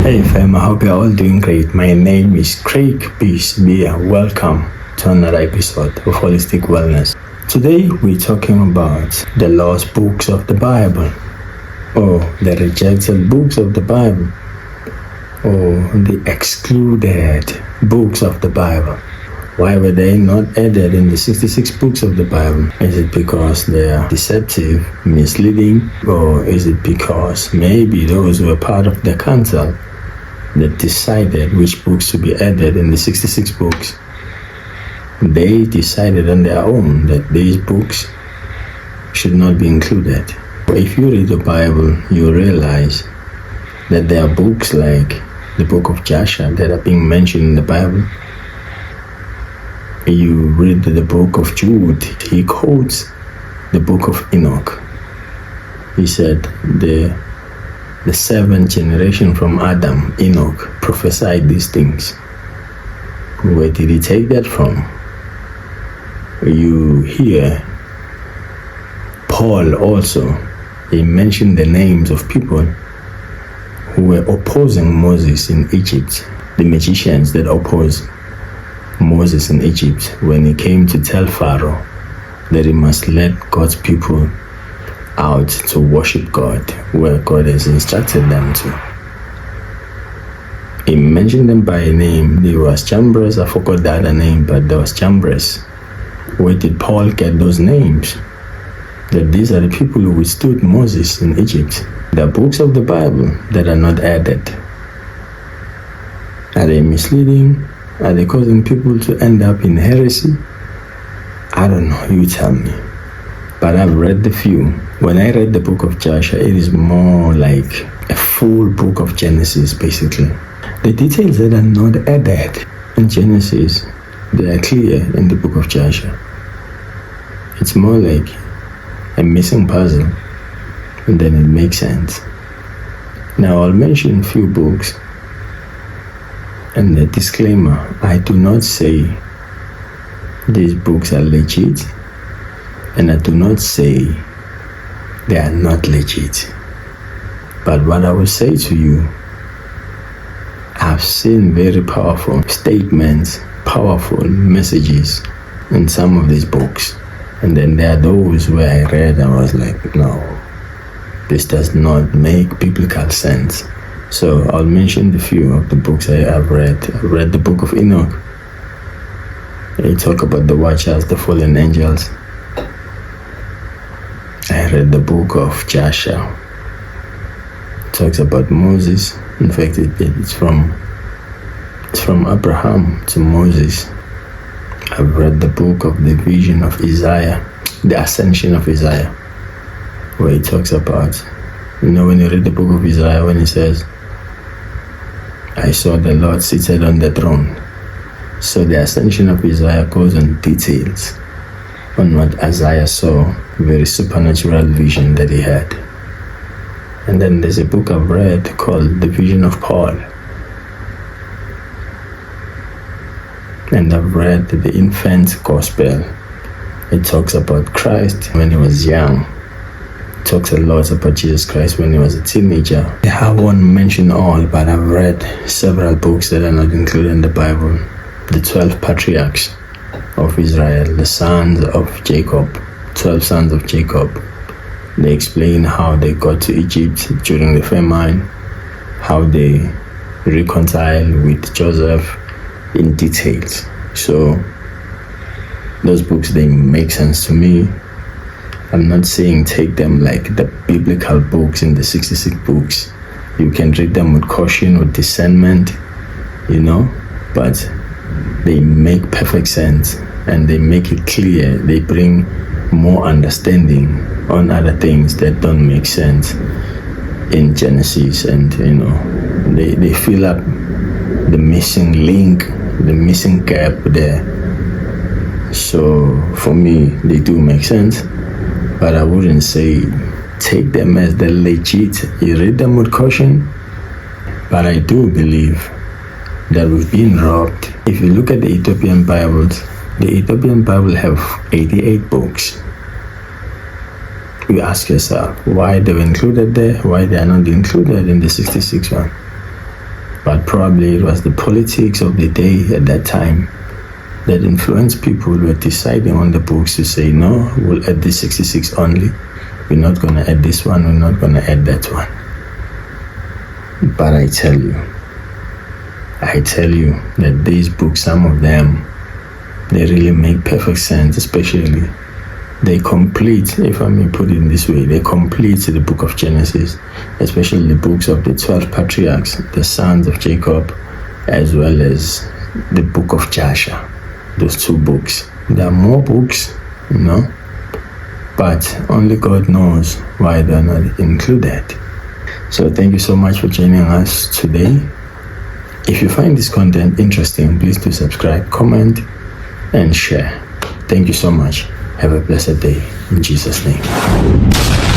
Hey fam, I hope you're all doing great. My name is Craig Peace Bia. Welcome to another episode of Holistic Wellness. Today we're talking about the lost books of the Bible, or the rejected books of the Bible, or the excluded books of the Bible. Why were they not added in the 66 books of the Bible? Is it because they are deceptive, misleading, or is it because maybe those who were part of the council that decided which books to be added in the 66 books, they decided on their own that these books should not be included? If you read the Bible, you realize that there are books like the book of Joshua that are being mentioned in the Bible. You read the book of Jude, he quotes the book of Enoch. He said the seventh generation from Adam, Enoch, prophesied these things. Where did he take that from? You hear Paul also, he mentioned the names of people who were opposing Moses in Egypt, the magicians that opposed Moses in Egypt when he came to tell Pharaoh that he must let God's people out to worship God where God has instructed them to. He mentioned them by name. There was Chambers, I forgot the other name, but there was Chambers. Where did Paul get those names? That these are the people who withstood Moses in Egypt. The books of the Bible that are not added. Are they misleading? Are they causing people to end up in heresy? I don't know, you tell me. But I've read the few. When I read the book of Joshua, it is more like a full book of Genesis, basically. The details that are not added in Genesis, they are clear in the book of Joshua. It's more like a missing puzzle, and then it makes sense. Now I'll mention a few books. And the disclaimer, I do not say these books are legit, and I do not say they are not legit. But what I will say to you, I've seen very powerful statements, powerful messages in some of these books. And then there are those where I read and I was like, no, this does not make biblical sense. So I'll mention the few of the books I have read. I read the book of Enoch. They talk about the Watchers, the fallen angels. I read the book of Joshua. It talks about Moses. In fact, it's from Abraham to Moses. I've read the book of the vision of Isaiah, the ascension of Isaiah, where he talks about, when you read the book of Isaiah, when he says, I saw the Lord seated on the throne. So the ascension of Isaiah goes on details on what Isaiah saw, very supernatural vision that he had. And then there's a book I've read called The Vision of Paul. And I've read the infant gospel. It talks about Christ when he was young. Talks a lot about Jesus Christ when he was a teenager. I won't mention all, but I've read several books that are not included in the Bible. The 12 patriarchs of Israel, the sons of Jacob, 12 sons of Jacob. They explain how they got to Egypt during the famine, how they reconciled with Joseph in details. So those books, they make sense to me. I'm not saying take them like the biblical books in the 66 books. You can read them with caution, with discernment, but they make perfect sense and they make it clear. They bring more understanding on other things that don't make sense in Genesis, and they fill up the missing link, the missing gap there. So for me, they do make sense. But I wouldn't say take them as the legit. You read them with caution. But I do believe that we've been robbed. If you look at the Ethiopian Bibles, the Ethiopian Bible have 88 books. You ask yourself why they were included there, why they are not included in the 66 one. But probably it was the politics of the day at that time that influenced people who were deciding on the books to say, no, we'll add this 66 only. We're not going to add this one. We're not going to add that one. But I tell you that these books, some of them, they really make perfect sense, especially they complete, if I may put it in this way, they complete the book of Genesis, especially the books of the 12 patriarchs, the sons of Jacob, as well as the book of Joshua. Those two books. There are more books, but only God knows why they're not included. So thank you so much for joining us today. If you find this content interesting, please do subscribe, comment, and share. Thank you so much. Have a blessed day in Jesus' name.